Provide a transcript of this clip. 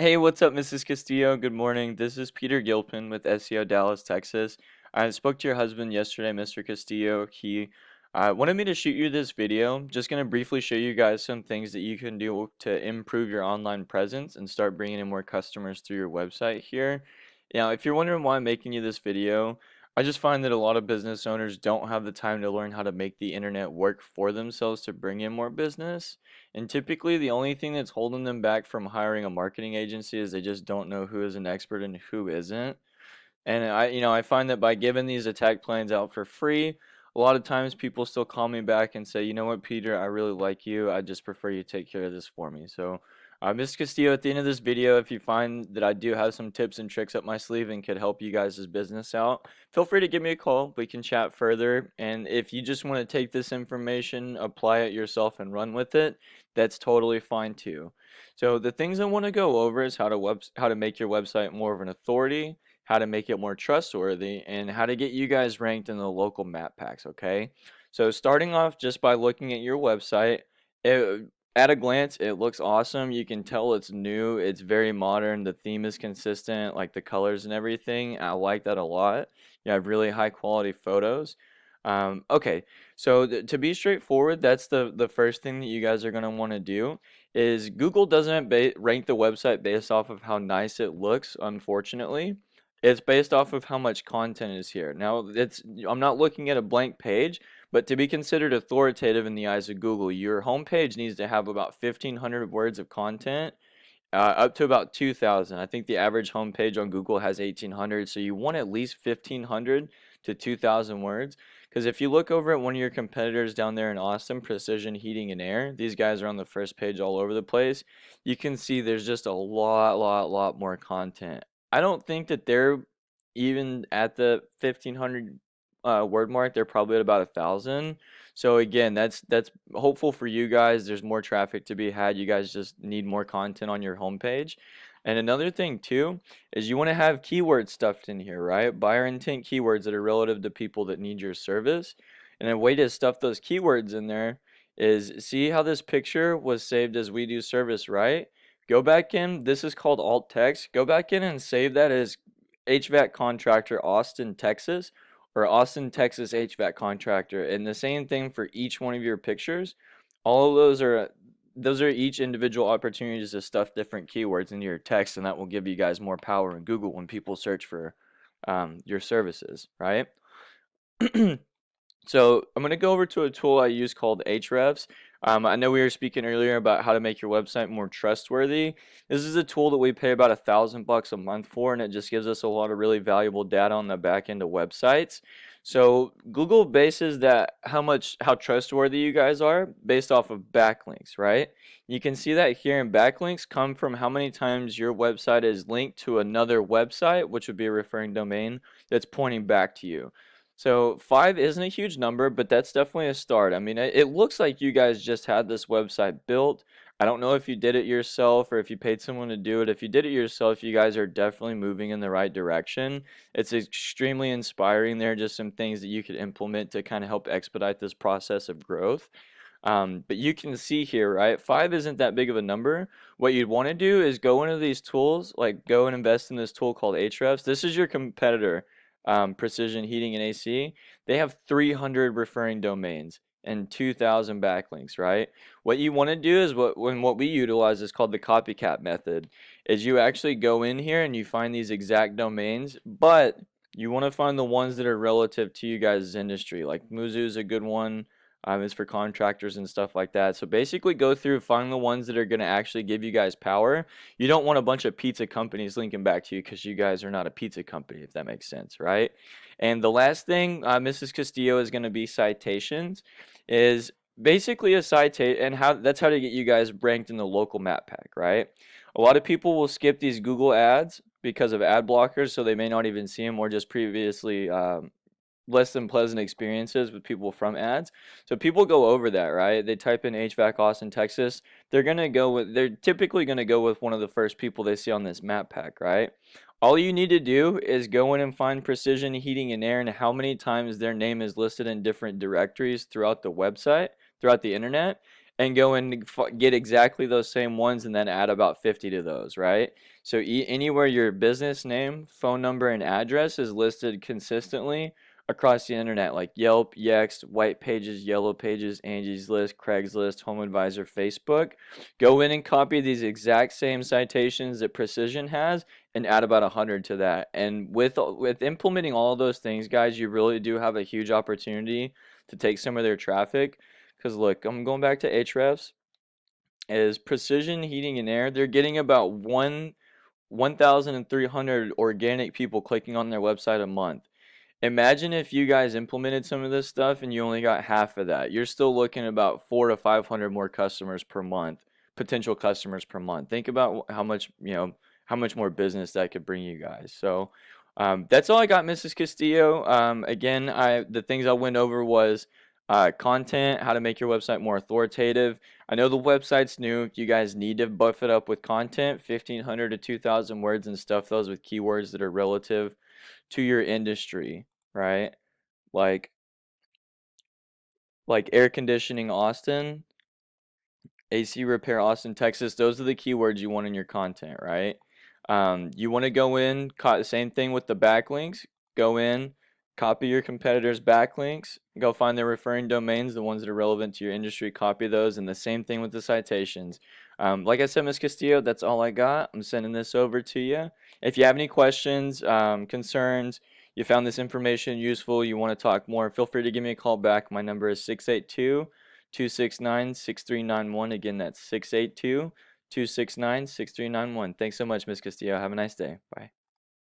Hey, what's up, Mrs. Castillo? Good morning. This is Peter Gilpin with SEO Dallas, Texas. I spoke to your husband yesterday, Mr. Castillo. He wanted me to shoot you this video. Just going to briefly show you guys some things that you can do to improve your online presence and start bringing in more customers through your website here. Now, if you're wondering why I'm making you this video, I just find that a lot of business owners don't have the time to learn how to make the internet work for themselves to bring in more business. And typically, the only thing that's holding them back from hiring a marketing agency is they just don't know who is an expert and who isn't. And I find that by giving these attack plans out for free, a lot of times people still call me back and say, you know what, Peter, I really like you. I just prefer you take care of this for me. So, Ms. Castillo, at the end of this video, if you find that I do have some tips and tricks up my sleeve and could help you guys' business out, feel free to give me a call. We can chat further. And if you just want to take this information, apply it yourself, and run with it, that's totally fine too. So the things I want to go over is how to make your website more of an authority, how to make it more trustworthy, and how to get you guys ranked in the local map packs, okay? So starting off just by looking at your website, it, at a glance, it looks awesome. You can tell it's new, it's very modern, the theme is consistent, like the colors and everything. I like that a lot. You have really high quality photos. Okay, so to be straightforward, that's the first thing that you guys are going to want to do is Google doesn't rank the website based off of how nice it looks, unfortunately. It's based off of how much content is here. Now, I'm not looking at a blank page, but to be considered authoritative in the eyes of Google, your homepage needs to have about 1,500 words of content, up to about 2,000. I think the average homepage on Google has 1,800, so you want at least 1,500 to 2,000 words. Because if you look over at one of your competitors down there in Austin, Precision Heating and Air, these guys are on the first page all over the place. You can see there's just a lot more content. I don't think that they're even at the 1,500 word mark. They're probably at about 1,000. So again, that's hopeful for you guys. There's more traffic to be had. You guys just need more content on your homepage. And another thing too is you want to have keywords stuffed in here, right? Buyer intent keywords that are relative to people that need your service. And a way to stuff those keywords in there is see how this picture was saved as we do service, right? Go back in, this is called alt text. Go back in and save that as HVAC contractor Austin, Texas, or Austin, Texas HVAC contractor. And the same thing for each one of your pictures. All of those are each individual opportunities to stuff different keywords into your text, and that will give you guys more power in Google when people search for your services, right? So I'm going to go over to a tool I use called Ahrefs. I know we were speaking earlier about how to make your website more trustworthy. This is a tool that we pay about $1,000 a month for, and it just gives us a lot of really valuable data on the back end of websites. So Google bases that how trustworthy you guys are based off of backlinks, right? You can see that here, and backlinks come from how many times your website is linked to another website, which would be a referring domain that's pointing back to you. So 5 isn't a huge number, but that's definitely a start. I mean, it looks like you guys just had this website built. I don't know if you did it yourself or if you paid someone to do it. If you did it yourself, you guys are definitely moving in the right direction. It's extremely inspiring. There are just some things that you could implement to kind of help expedite this process of growth. But you can see here, right? 5 isn't that big of a number. What you'd want to do is go into these tools, like go and invest in this tool called Ahrefs. This is your competitor, Precision Heating and AC. They have 300 referring domains and 2,000 backlinks, right? What you want to do is what we utilize is called the copycat method. Is you actually go in here and you find these exact domains, but you want to find the ones that are relative to you guys' industry. Like Muzu is a good one. It's for contractors and stuff like that. So basically go through, find the ones that are going to actually give you guys power. You don't want a bunch of pizza companies linking back to you because you guys are not a pizza company, if that makes sense, right? And the last thing, Mrs. Castillo, is going to be citations. Is basically a citation, and that's how to get you guys ranked in the local map pack, right? A lot of people will skip these Google ads because of ad blockers, so they may not even see them or just previously less than pleasant experiences with people from ads. So people go over that, right? They type in HVAC Austin, Texas. They're typically gonna go with one of the first people they see on this map pack, right? All you need to do is go in and find Precision Heating and Air and how many times their name is listed in different directories throughout the website, throughout the internet, and go and get exactly those same ones and then add about 50 to those, right? So anywhere your business name, phone number, and address is listed consistently across the internet, like Yelp, Yext, White Pages, Yellow Pages, Angie's List, Craigslist, Home Advisor, Facebook. Go in and copy these exact same citations that Precision has and add about 100 to that. And with implementing all of those things, guys, you really do have a huge opportunity to take some of their traffic. Because look, I'm going back to Ahrefs, is Precision Heating and Air. They're getting about 1,300 organic people clicking on their website a month. Imagine if you guys implemented some of this stuff and you only got half of that. You're still looking at about 400 to 500 more customers per month, potential customers per month. Think about how much, how much more business that could bring you guys. So that's all I got, Mrs. Castillo. Again, the things I went over was content, how to make your website more authoritative. I know the website's new. You guys need to buff it up with content, 1,500 to 2,000 words, and stuff those with keywords that are relative to your industry, right? Like air conditioning Austin, AC repair Austin, Texas. Those are the keywords you want in your content, right? You want to go in, same thing with the backlinks. Go in, copy your competitors' backlinks, go find their referring domains, the ones that are relevant to your industry, copy those, and the same thing with the citations. Like I said, Ms. Castillo, that's all I got. I'm sending this over to you. If you have any questions, concerns, you found this information useful, you want to talk more, feel free to give me a call back. My number is 682-269-6391. Again, that's 682-269-6391. Thanks so much, Ms. Castillo. Have a nice day. Bye.